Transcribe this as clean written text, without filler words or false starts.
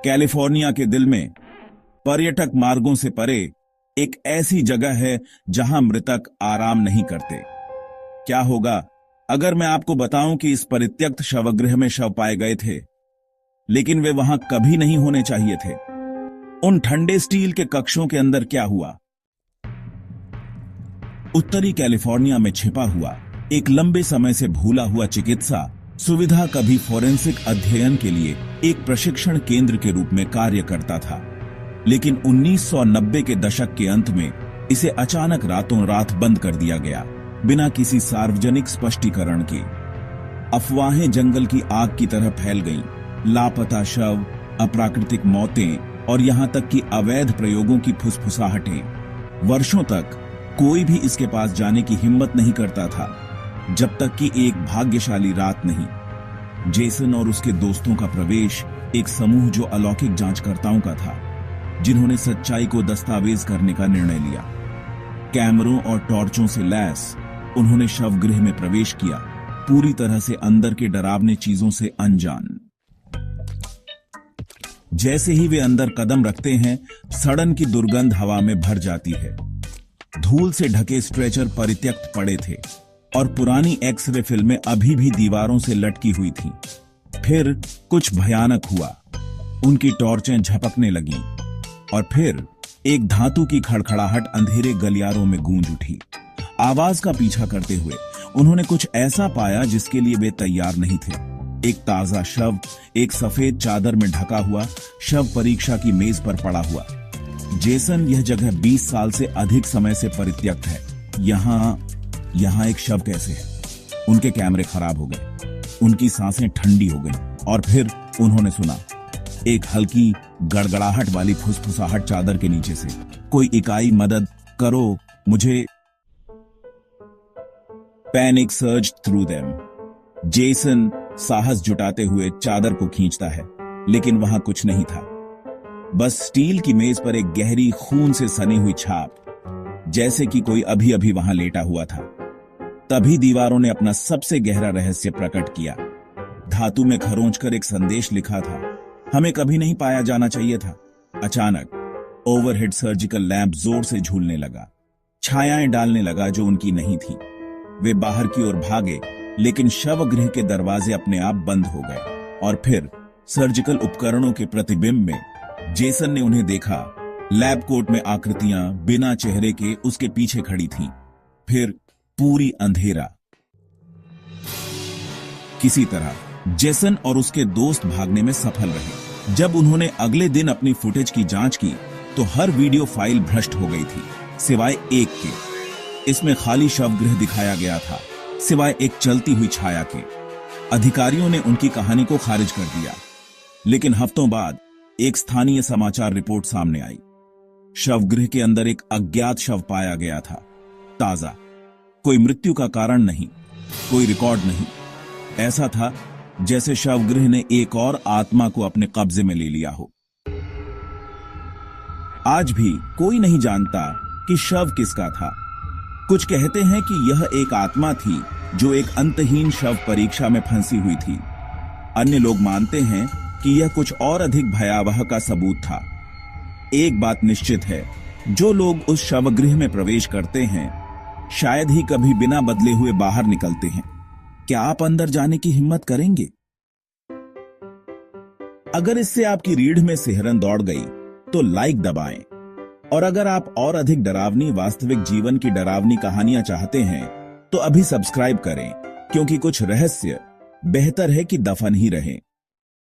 California के दिल में पर्यटक मार्गों से परे एक ऐसी जगह है जहां मृतक आराम नहीं करते। क्या होगा अगर मैं आपको बताऊं कि इस परित्यक्त शवगृह में शव पाए गए थे, लेकिन वे वहां कभी नहीं होने चाहिए थे। उन ठंडे स्टील के कक्षों के अंदर क्या हुआ? उत्तरी कैलिफोर्निया में छिपा हुआ एक लंबे समय से भूला हुआ चिकित्सा सुविधा कभी फोरेंसिक अध्ययन के लिए एक प्रशिक्षण केंद्र के रूप में कार्य करता था, लेकिन 1990 के दशक के अंत में इसे अचानक रातों रात बंद कर दिया गया, बिना किसी सार्वजनिक स्पष्टीकरण के। अफवाहें जंगल की आग की तरह फैल गईं। लापता शव, अप्राकृतिक मौतें और यहां तक कि अवैध प्रयोगों की फुसफुसाहटें। वर्षों तक कोई भी इसके पास जाने की हिम्मत नहीं करता था, जब तक कि एक भाग्यशाली रात नहीं। जेसन और उसके दोस्तों का प्रवेश एक समूह जो अलौकिक जांचकर्ताओं का था, जिन्होंने सच्चाई को दस्तावेज करने का निर्णय लिया। कैमरों और टॉर्चों से लैस उन्होंने शवगृह में प्रवेश किया, पूरी तरह से अंदर के डरावने चीजों से अनजान। जैसे ही वे अंदर कदम रखते हैं, सड़न की दुर्गंध हवा में भर जाती है। धूल से ढके स्ट्रेचर परित्यक्त पड़े थे और पुरानी एक्सरे फिल्में अभी भी दीवारों से लटकी हुई थीं। फिर कुछ भयानक हुआ। उनकी टॉर्चें झपकने लगीं और फिर एक धातु की खड़खड़ाहट अंधेरे गलियारों में गूंज उठी। आवाज का पीछा करते हुए उन्होंने कुछ ऐसा पाया जिसके लिए वे तैयार नहीं थे। एक ताजा शव, एक सफेद चादर में ढका हुआ शव परीक्षा की मेज पर पड़ा हुआ। जेसन, यह जगह 20 साल से अधिक समय से परित्यक्त है। यहाँ एक शव कैसे है? उनके कैमरे खराब हो गए, उनकी सांसें ठंडी हो गईं और फिर उन्होंने सुना एक हल्की गड़गड़ाहट वाली फुसफुसाहट चादर के नीचे से, कोई इकाई मदद करो मुझे। Panic surge through them. Jason साहस जुटाते हुए चादर को खींचता है, लेकिन वहां कुछ नहीं था, बस स्टील की मेज पर एक गहरी खून से सनी हुई छाप, जैसे कि कोई अभी अभी वहां लेटा हुआ था। तभी दीवारों ने अपना सबसे गहरा रहस्य प्रकट किया। धातु में खरोंचकर एक संदेश लिखा था, हमें कभी नहीं पाया जाना चाहिए था। अचानक ओवरहेड सर्जिकल लैंप जोर से झूलने लगा, छायाएं डालने लगा जो उनकी नहीं थी। वे बाहर की ओर भागे, लेकिन शवगृह के दरवाजे अपने आप बंद हो गए और फिर सर्जिकल उपकरणों के प्रतिबिंब में जेसन ने उन्हें देखा। लैब कोट में आकृतियां बिना चेहरे के उसके पीछे खड़ी थीं। फिर पूरी अंधेरा। किसी तरह जेसन और उसके दोस्त भागने में सफल रहे। जब उन्होंने अगले दिन अपनी फुटेज की जांच की तो हर वीडियो फाइल भ्रष्ट हो गई थी, सिवाय एक के। इसमें खाली शवगृह दिखाया गया था, सिवाय एक चलती हुई छाया के। अधिकारियों ने उनकी कहानी को खारिज कर दिया, लेकिन हफ्तों बाद एक स्थानीय समाचार रिपोर्ट सामने आई। शवगृह के अंदर एक अज्ञात शव पाया गया था, ताजा। कोई मृत्यु का कारण नहीं, कोई रिकॉर्ड नहीं। ऐसा था जैसे शवगृह ने एक और आत्मा को अपने कब्जे में ले लिया हो। आज भी कोई नहीं जानता कि शव किसका था। कुछ कहते हैं कि यह एक आत्मा थी जो एक अंतहीन शव परीक्षा में फंसी हुई थी। अन्य लोग मानते हैं कि यह कुछ और अधिक भयावह का सबूत था। एक बात निश्चित है, जो लोग उस शवगृह में प्रवेश करते हैं शायद ही कभी बिना बदले हुए बाहर निकलते हैं। क्या आप अंदर जाने की हिम्मत करेंगे? अगर इससे आपकी रीढ़ में सिहरन दौड़ गई तो लाइक दबाएं, और अगर आप और अधिक डरावनी वास्तविक जीवन की डरावनी कहानियां चाहते हैं तो अभी सब्सक्राइब करें, क्योंकि कुछ रहस्य बेहतर है कि दफन ही रहें।